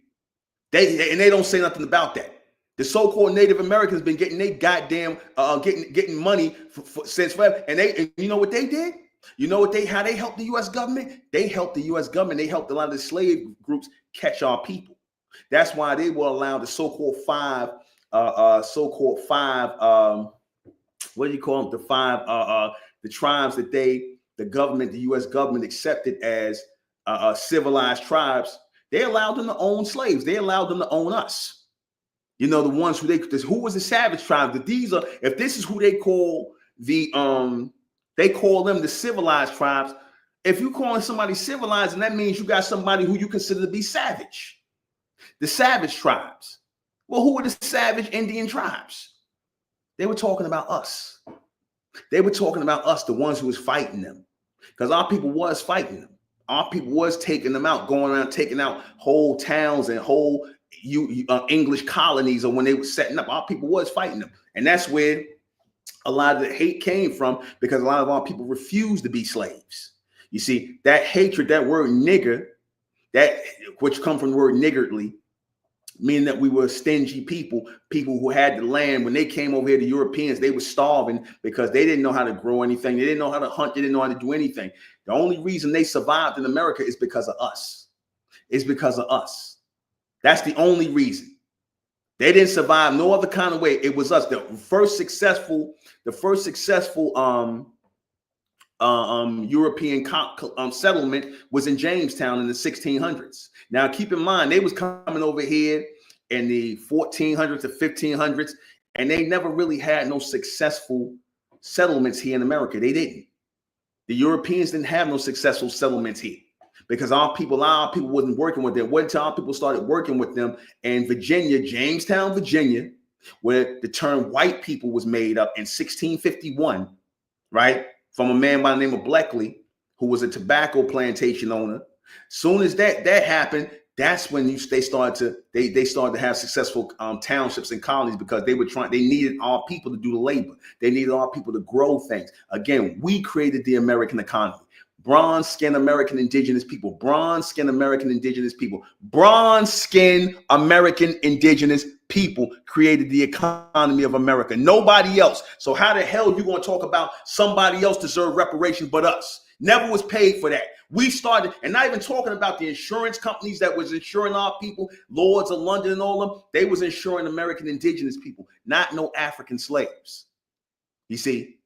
they don't say nothing about that. The so-called Native Americans been getting they goddamn getting money since forever. And you know what they did? You know how they helped the U.S. government? They helped the U.S. government. They helped a lot of the slave groups catch our people. That's why they will allow the so-called five, what do you call them? The five, the tribes that the U.S. government accepted as civilized tribes. They allowed them to own slaves. They allowed them to own us. You know, the ones who who was the savage tribes? That these are, if this is who they call they call them the civilized tribes. If you calling somebody civilized, and that means you got somebody who you consider to be savage. The savage tribes. Well, who are the savage Indian tribes? They were talking about us. They were talking about us, the ones who was fighting them. Because our people was fighting them. Our people was taking them out, going around taking out whole towns and whole English colonies, or when they were setting up, our people was fighting them. And that's where a lot of the hate came from, because a lot of our people refused to be slaves. You see, that hatred, that word nigger, that which come from the word niggardly, meaning that we were stingy people who had the land. When they came over here, the Europeans, they were starving because they didn't know how to grow anything. They didn't know how to hunt. They didn't know how to do anything. The only reason they survived in America is because of us. It's because of us. That's the only reason. They didn't survive no other kind of way. It was us. The first successful European settlement was in Jamestown in the 1600s. Now, keep in mind, they was coming over here in the 1400s to 1500s, and they never really had no successful settlements here in America. They didn't. The Europeans didn't have no successful settlements here because our people wasn't working with them. When our people started working with them in Virginia, Jamestown, Virginia, where the term white people was made up in 1651, right? From a man by the name of Bleckley, who was a tobacco plantation owner. Soon as that happened, that's when they started to have successful townships and colonies, because they needed our people to do the labor. They needed our people to grow things. Again, we created the American economy. Bronze skin American indigenous people, bronze skin American indigenous people, bronze skin American indigenous people created the economy of America. Nobody else. So how the hell you going to talk about somebody else deserve reparations but us? Never was paid for that. We started, and not even talking about the insurance companies that was insuring our people, Lords of London and all of them. They was insuring American indigenous people, not no African slaves. You see,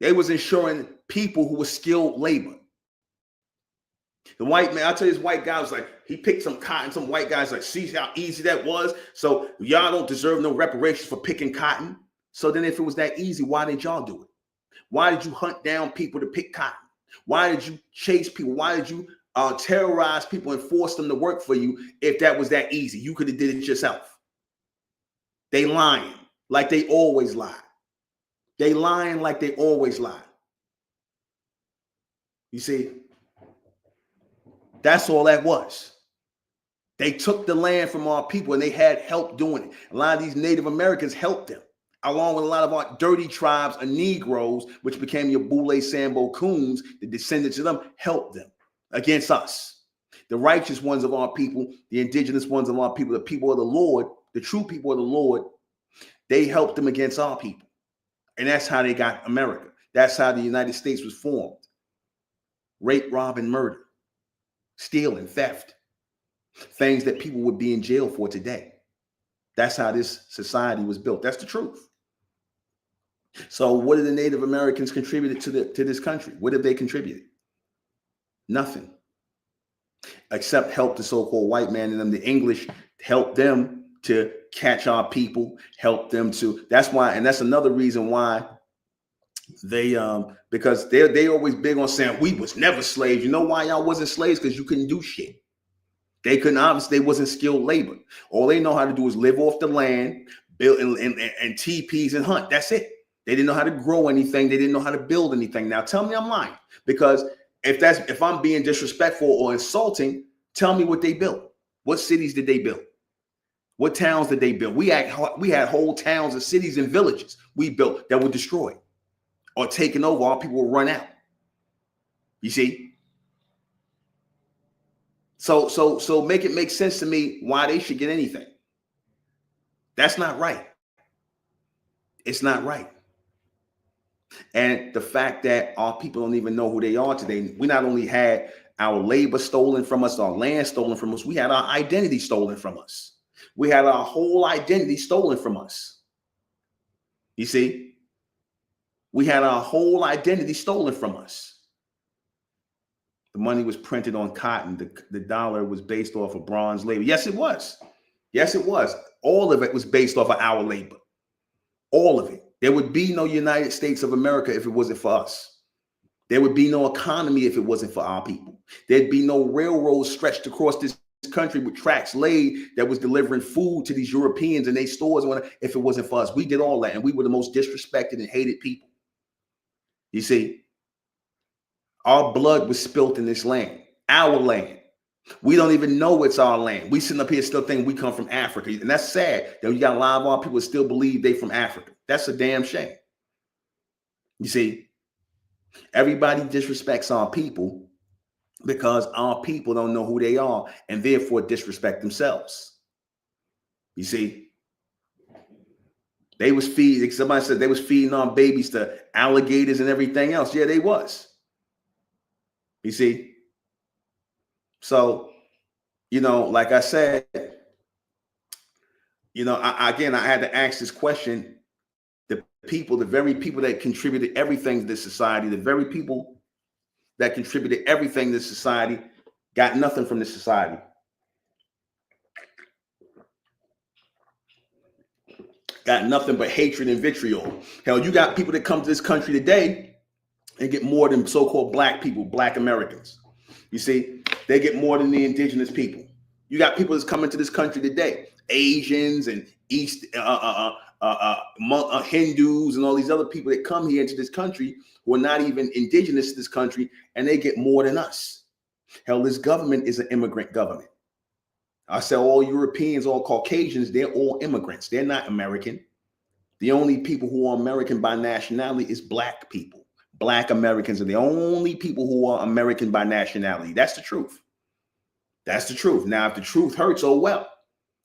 they was insuring people who were skilled labor. The white man, I tell you, this white guy was like, he picked some cotton. Some white guys like, see how easy that was? So y'all don't deserve no reparations for picking cotton. So then if it was that easy, why did y'all do it? Why did you hunt down people to pick cotton? Why did you chase people? Why did you terrorize people and force them to work for you if that was that easy? You could have did it yourself. They lying like they always lie. They lying like they always lie. You see, that's all that was. They took the land from our people and they had help doing it. A lot of these Native Americans helped them, along with a lot of our dirty tribes of Negroes, which became your Boule Sambo Coons, the descendants of them, helped them against us. The righteous ones of our people, the indigenous ones of our people, the people of the Lord, the true people of the Lord, they helped them against our people. And that's how they got America. That's how the United States was formed. Rape, rob, and murder. Stealing, theft. Things that people would be in jail for today. That's how this society was built. That's the truth. So what did the Native Americans contribute to this country? What have they contributed? Nothing. Except help the so-called white man and them. The English helped them to catch our people, help them to, that's why, and that's another reason why they because they always big on saying we was never slaves. You know why y'all wasn't slaves? Because you couldn't do shit. They couldn't, obviously they wasn't skilled labor. All they know how to do is live off the land, build and teepees and hunt. That's it. They didn't know how to grow anything. They didn't know how to build anything. Now tell me I'm lying, because if I'm being disrespectful or insulting, tell me what they built. What cities did they build? What towns did they build? We had whole towns and cities and villages we built that were destroyed or taken over. Our people were run out. You see? So make it make sense to me why they should get anything. That's not right. It's not right. And the fact that our people don't even know who they are today, we not only had our labor stolen from us, our land stolen from us, we had our identity stolen from us. We had our whole identity stolen from us. You see? We had our whole identity stolen from us. The money was printed on cotton. The dollar was based off of bronze labor. Yes, it was. Yes, it was. All of it was based off of our labor. All of it. There would be no United States of America if it wasn't for us. There would be no economy if it wasn't for our people. There'd be no railroads stretched across this country with tracks laid that was delivering food to these Europeans and their stores if it wasn't for us. We did all that, and we were the most disrespected and hated people. You see, our blood was spilt in this land, our land. We don't even know it's our land. We sitting up here still thinking we come from Africa. And that's sad that you got a lot of our people that still believe they from Africa. That's a damn shame. You see, everybody disrespects our people because our people don't know who they are and therefore disrespect themselves. You see, they was feeding, somebody said they was feeding our babies to alligators and everything else. Yeah, they was. You see? So, you know, like I said, you know, I had to ask this question. The very people that contributed everything to this society, the very people that contributed everything to society got nothing from this society. Got nothing but hatred and vitriol. Hell, you got people that come to this country today and get more than so-called black people, black Americans. You see, they get more than the indigenous people. You got people that's coming to this country today, Asians and East Hindus and all these other people that come here into this country who are not even indigenous to this country, and they get more than us. Hell, this government is an immigrant government. I say all Europeans, all Caucasians, they're all immigrants. They're not American. The only people who are American by nationality is black people. Black Americans are the only people who are American by nationality. That's the truth. That's the truth. Now, if the truth hurts, oh well.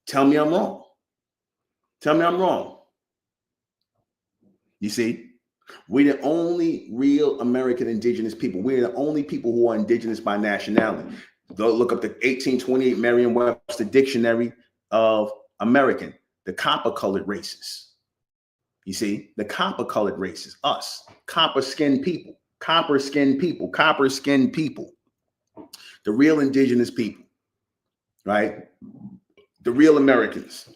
Tell me I'm wrong. Tell me I'm wrong. You see, we're the only real American indigenous people. We're the only people who are indigenous by nationality. Go look up the 1828 Merriam-Webster Dictionary of American, the copper-colored races. You see, the copper-colored races, us, copper-skinned people, copper-skinned people, copper-skinned people, the real indigenous people, right? The real Americans,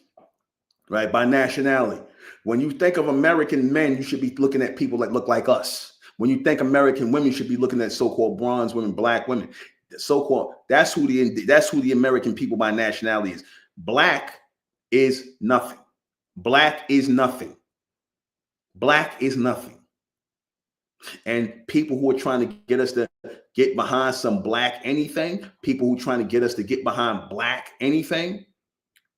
right? By nationality. When you think of American men, you should be looking at people that look like us. When you think American women, you should be looking at so-called bronze women, black women. So-called, that's who the American people by nationality is. Black is nothing. Black is nothing. Black is nothing. And people who are trying to get us to get behind some black anything, people who are trying to get us to get behind black anything,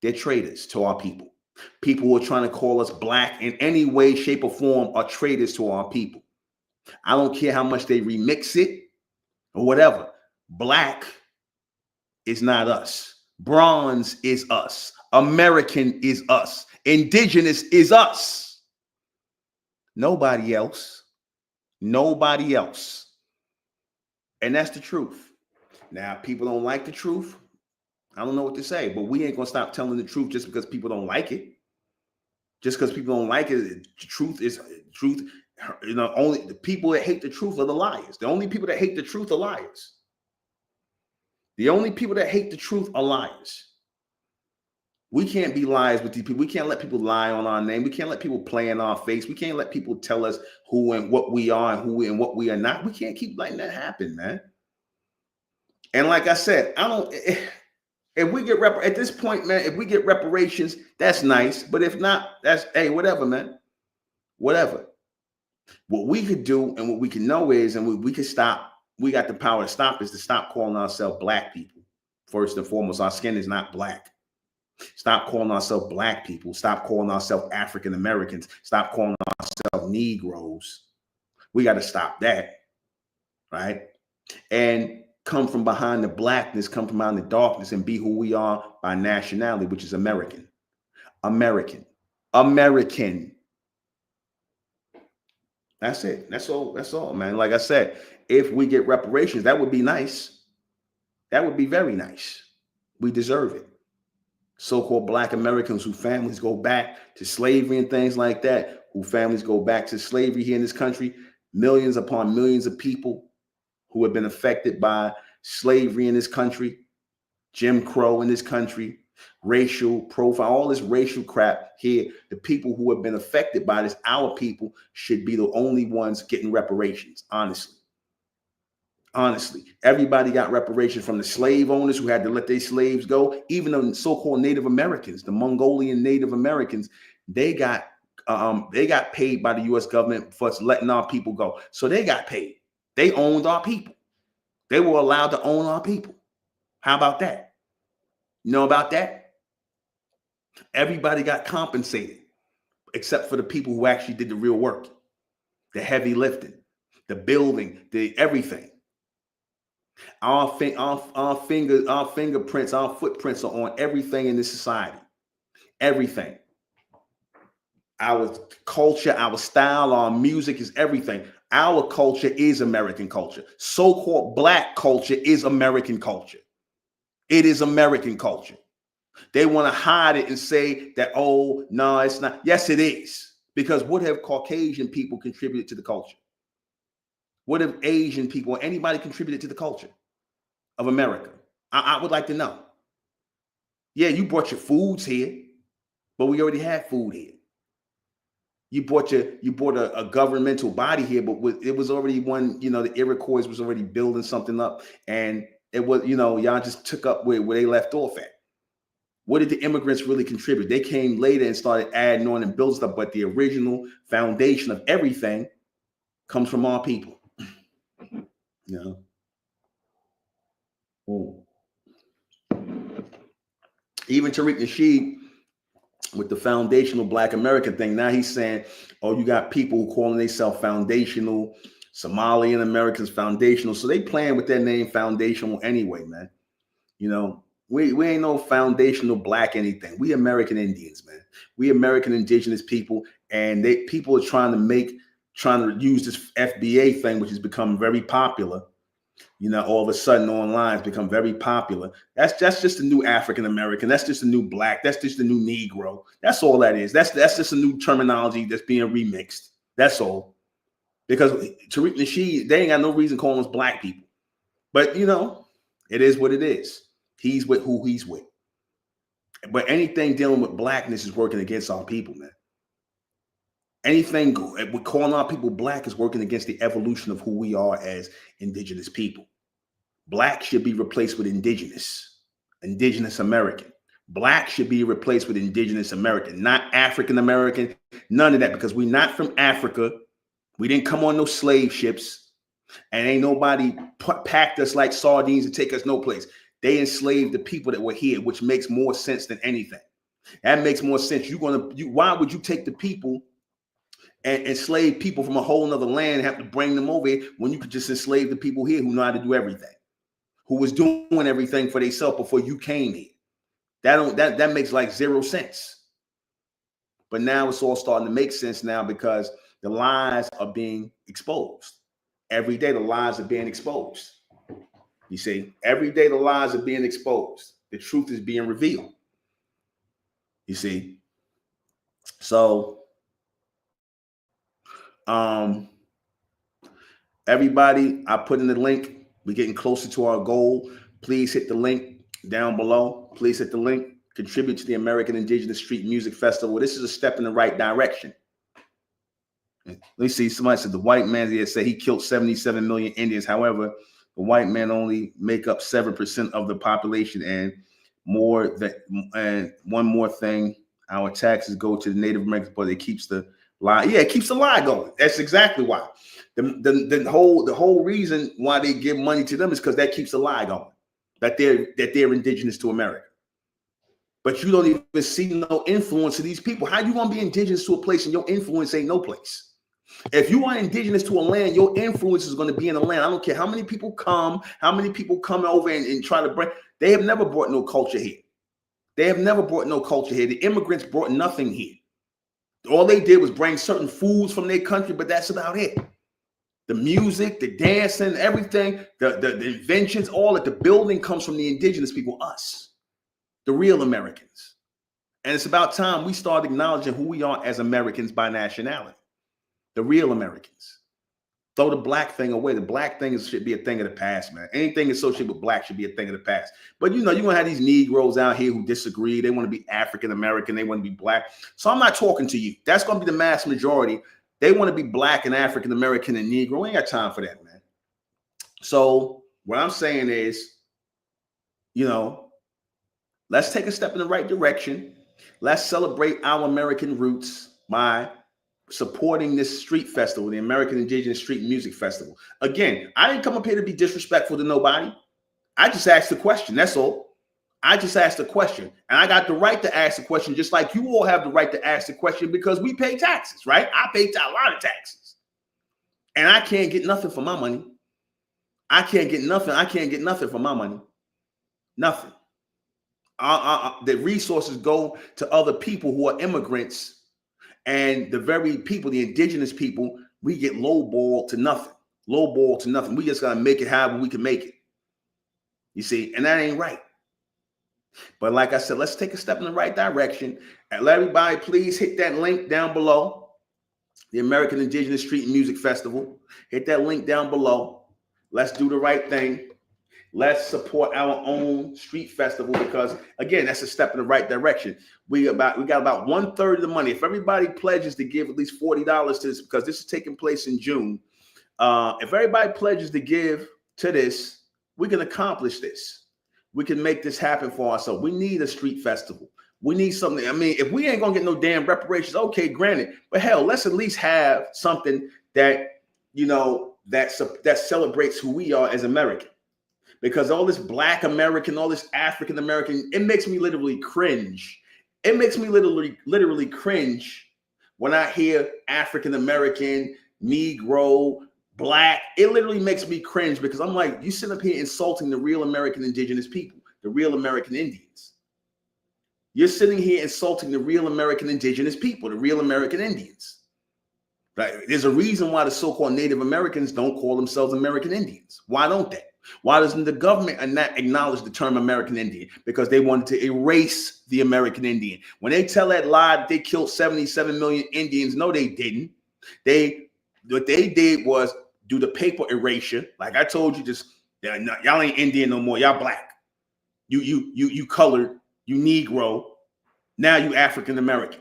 they're traitors to our people. People who are trying to call us black in any way, shape, or form are traitors to our people. I don't care how much they remix it or whatever. Black is not us. Bronze is us. American is us. Indigenous is us. Nobody else. Nobody else. And that's the truth. Now, people don't like the truth. I don't know what to say, but we ain't going to stop telling the truth just because people don't like it. Just because people don't like it, the truth is truth. You know, only the people that hate the truth are the liars. The only people that hate the truth are liars. The only people that hate the truth are liars. We can't be liars with these people. We can't let people lie on our name. We can't let people play in our face. We can't let people tell us who and what we are and who and what we are not. We can't keep letting that happen, man. And like I said, if we get at this point, man, if we get reparations, that's nice. But if not, that's whatever, man. Whatever. What we could do and what we can know is, and we can stop. We got the power to stop is to stop calling ourselves black people. First and foremost, our skin is not black. Stop calling ourselves black people. Stop calling ourselves African Americans. Stop calling ourselves Negroes. We got to stop that, right? And come from behind the blackness, come from behind the darkness, and be who we are by nationality, which is American. American. American. That's it. That's all. That's all, man. Like I said, if we get reparations, that would be nice. That would be very nice. We deserve it. So-called black Americans whose families go back to slavery and things like that, whose families go back to slavery here in this country, millions upon millions of people who have been affected by slavery in this country, Jim Crow in this country, racial profile, all this racial crap here, the people who have been affected by this, our people, should be the only ones getting reparations, honestly. Honestly, everybody got reparations, from the slave owners who had to let their slaves go, even the so-called Native Americans, the Mongolian Native Americans, they got paid by the U.S. government for us letting our people go. So they got paid. They owned our people. They were allowed to own our people. How about that? You know about that? Everybody got compensated except for the people who actually did the real work, the heavy lifting, the building, the everything. Our fingerprints, our footprints are on everything in this society. Everything. Our culture, our style, our music is everything. Our culture is American culture. So-called black culture is American culture. It is American culture. They want to hide it and say that, oh, no, it's not. Yes, it is. Because what have Caucasian people contributed to the culture? What have Asian people or anybody contributed to the culture of America? I would like to know. Yeah, you brought your foods here, but we already had food here. You brought a governmental body here, but it was already one, the Iroquois was already building something up, and it was, y'all just took up where they left off at. What did the immigrants really contribute? They came later and started adding on and building stuff, but the original foundation of everything comes from our people. Even Tariq Nasheed, with the foundational Black American thing, now he's saying, oh, you got people who calling themselves foundational, Somalian Americans foundational. So they playing with their name foundational anyway, man. We ain't no foundational Black anything. We American Indians, man. We American indigenous people, and people are trying to use this FBA thing, which has become very popular. All of a sudden online it's become very popular. That's just a new African American. That's just a new Black. That's just a new Negro. That's all that is. That's just a new terminology that's being remixed. That's all. Because Tariq Nasheed, they ain't got no reason calling us Black people. But it is what it is. He's with who he's with. But anything dealing with Blackness is working against our people, man. Anything with calling our people Black is working against the evolution of who we are as indigenous people. Black should be replaced with indigenous American. Black should be replaced with indigenous American, not African American, none of that, because we're not from Africa. We didn't come on no slave ships, and ain't nobody packed us like sardines and take us no place. They enslaved the people that were here, which makes more sense than anything. That makes more sense. Why would you take the people and enslave people from a whole nother land and have to bring them over here when you could just enslave the people here who know how to do everything, who was doing everything for themselves before you came here? That makes like zero sense. But now it's all starting to make sense now, because the lies are being exposed. Every day the lies are being exposed. You see, every day the lies are being exposed. The truth is being revealed. You see, so everybody, I put in the link. We're getting closer to our goal. Please hit the link down below. Please hit the link. Contribute to the American Indigenous Street Music Festival. This is a step in the right direction. Let me see. Somebody said the white man here said he killed 77 million Indians. However, the white men only make up 7% of the population, and one more thing, our taxes go to the Native Americans, but it keeps the lie. Yeah, it keeps the lie going. That's exactly why. The whole reason why they give money to them is because that keeps the lie going, that they're indigenous to America. But you don't even see no influence of these people. How you gonna be indigenous to a place and your influence ain't no place? If you are indigenous to a land, your influence is going to be in the land. I don't care how many people come over and try to bring. They have never brought no culture here. The immigrants brought nothing here. All they did was bring certain foods from their country, but that's about it. The music, the dancing, everything, the inventions, all of the building comes from the indigenous people, us, the real Americans. And it's about time we start acknowledging who we are as Americans by nationality. The real Americans. Throw the black thing away. The black thing should be a thing of the past, man. Anything associated with black should be a thing of the past. But you're gonna have these Negroes out here who disagree. They want to be African American. They want to be black. So I'm not talking to you. That's gonna be the mass majority. They want to be black and African American and Negro. We ain't got time for that, man. So what I'm saying is, let's take a step in the right direction. Let's celebrate our American roots by supporting this street festival, the American Indigenous Street Music Festival. Again, I didn't come up here to be disrespectful to nobody. I just asked the question. That's all. I just asked the question. And I got the right to ask the question, just like you all have the right to ask the question, because we pay taxes, right? I pay a lot of taxes. And I can't get nothing for my money. I can't get nothing. I can't get nothing for my money. Nothing. The resources go to other people who are immigrants. And the very people, the indigenous people, we get lowballed to nothing. Lowballed to nothing. We just got to make it however we can make it. You see, and that ain't right. But like I said, let's take a step in the right direction. And let everybody please hit that link down below. The American Indigenous Street Music Festival. Hit that link down below. Let's do the right thing. Let's support our own street festival, because again, that's a step in the right direction. We got about 1/3 of the money. If everybody pledges to give at least $40 to this, because this is taking place in June. If everybody pledges to give to this, we can accomplish this. We can make this happen for ourselves. We need a street festival. We need something. I mean, if we ain't gonna get no damn reparations, okay, granted. But hell, let's at least have something that that celebrates who we are as Americans. Because all this Black American, all this African American, it makes me literally cringe. It makes me literally cringe when I hear African American, Negro, Black. It literally makes me cringe, because I'm like, you sit up here insulting the real American indigenous people, the real American Indians. You're sitting here insulting the real American indigenous people, the real American Indians. Right? There's a reason why the so-called Native Americans don't call themselves American Indians. Why don't they? Why doesn't the government not acknowledge the term American Indian? Because they wanted to erase the American Indian. When they tell that lie that they killed 77 million Indians, no, they didn't. What they did was do the paper erasure. Like I told you, just y'all ain't Indian no more. Y'all Black. You colored. You Negro. Now you African American.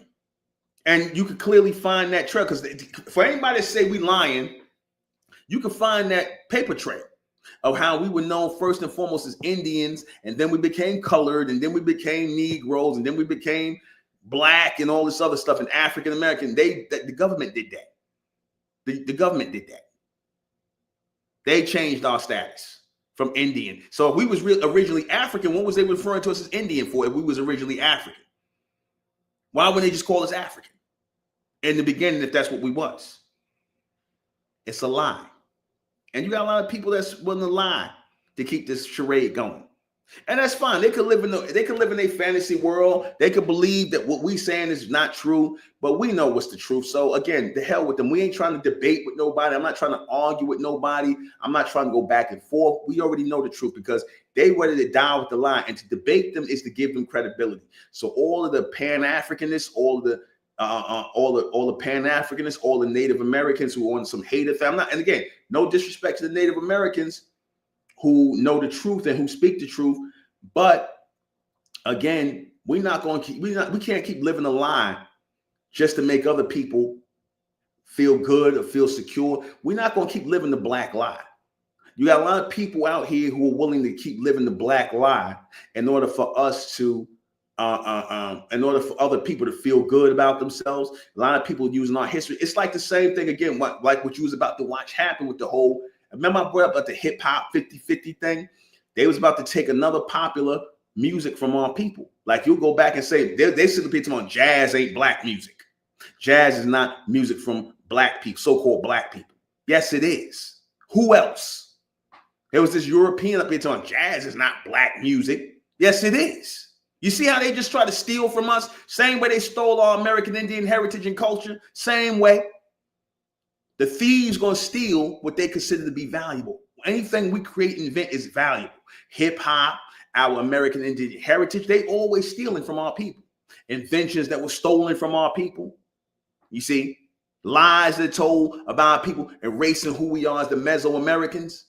And you can clearly find that trail, because for anybody to say we lying, you can find that paper trail of how we were known first and foremost as Indians, and then we became colored, and then we became Negroes, and then we became Black and all this other stuff, and African American. The government did that. The government did that. They changed our status from Indian. So if we was originally African, what was they referring to us as Indian for if we was originally African? Why wouldn't they just call us African in the beginning if that's what we was? It's a lie. And you got a lot of people that's willing to lie to keep this charade going. And that's fine. They could live in a fantasy world. They could believe that what we saying is not true, but we know what's the truth. So again, the hell with them. We ain't trying to debate with nobody. I'm not trying to argue with nobody. I'm not trying to go back and forth. We already know the truth, because they ready to die with the lie. And to debate them is to give them credibility. So all of the Pan-Africanists, all the Pan-Africanists, all the Native Americans who are on some hater thing. And again, no disrespect to the Native Americans who know the truth and who speak the truth. But again, we can't keep living a lie just to make other people feel good or feel secure. We're not going to keep living the black lie. You got a lot of people out here who are willing to keep living the black lie in order for us to in order for other people to feel good about themselves. A lot of people using our history. It's like the same thing again, like what you was about to watch happen with the whole, remember I brought up about the hip hop 50-50 thing? They was about to take another popular music from our people. Like you'll go back and say, they sit up here talking about jazz ain't black music. Jazz is not music from black people, so-called black people. Yes, it is. Who else? There was this European up here talking jazz is not black music. Yes, it is. You see how they just try to steal from us? Same way they stole our American Indian heritage and culture. Same way. The thieves going to steal what they consider to be valuable. Anything we create and invent is valuable. Hip hop, our American Indian heritage, they always stealing from our people. Inventions that were stolen from our people. You see? lies that are told about people erasing who we are as the Mesoamericans.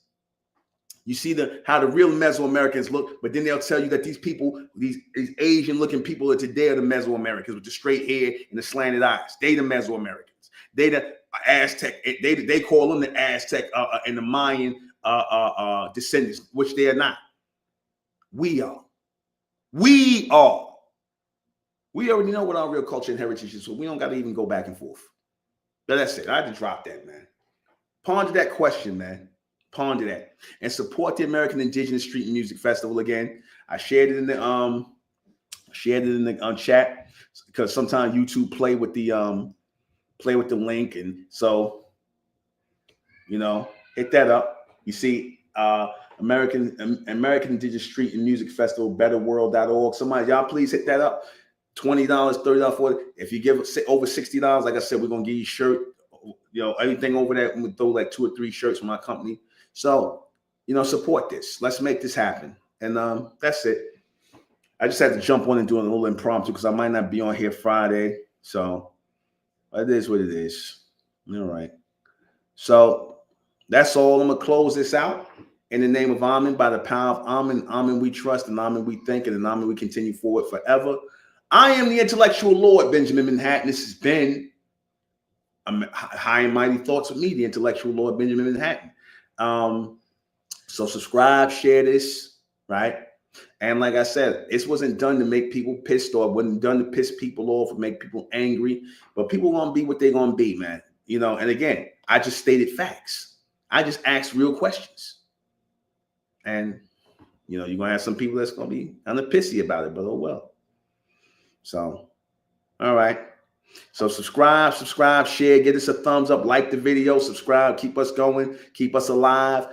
You see how the real Mesoamericans look, but then they'll tell you that these people, these Asian-looking people are today are the Mesoamericans with the straight hair and the slanted eyes. They the Mesoamericans. They the Aztec. They call them the Aztec and the Mayan descendants, which they are not. We are. We are. We already know what our real culture and heritage is, so we don't got to even go back and forth. But that's it. I had to drop that, man. Ponder that question, man. Ponder that. And support the American Indigenous Street Music Festival again. I shared it in the chat because sometimes YouTube play with the link, and so hit that up. You see, American Indigenous Street and Music Festival, betterworld.org. Somebody, y'all please hit that up. $20, $30, $40. If you give over $60, like I said, we're gonna give you a shirt. Everything over that, we throw like 2 or 3 shirts from my company. So, support this. Let's make this happen. And that's it. I just had to jump on and do a little impromptu because I might not be on here Friday. So it is what it is. All right. So that's all. I'm gonna close this out. In the name of Amen, by the power of Amen, Amen we trust, and Amen we think, and in Amen we continue forward forever. I am the intellectual Lord, Benjamin Manhattan. This has been High and Mighty Thoughts with me, the intellectual Lord, Benjamin Manhattan. So subscribe, share this, right? And like I said, this wasn't done to make people pissed off. It wasn't done to piss people off or make people angry. But people gonna be what they're gonna be, man. And again, I just stated facts. I just asked real questions. And you're gonna have some people that's gonna be kind of pissy about it, but oh well. So, all right. So subscribe, share, get us a thumbs up, like the video, subscribe, keep us going, keep us alive.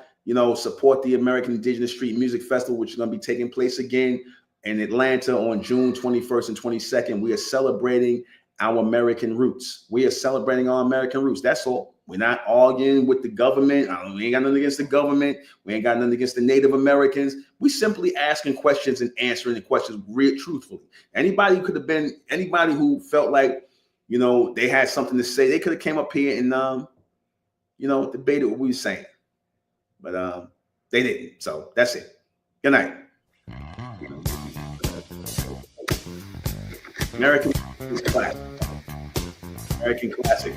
Support the American Indigenous Street Music Festival, which is going to be taking place again in Atlanta on June 21st and 22nd. We are celebrating our American roots. We are celebrating our American roots. That's all. We're not arguing with the government. We ain't got nothing against the government. We ain't got nothing against the Native Americans. We simply asking questions and answering the questions real truthfully. Anybody who felt like, they had something to say, they could have came up here and, debated what we were saying. But they didn't. So that's it. Good night. American classic. American classic.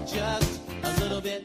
Just a little bit.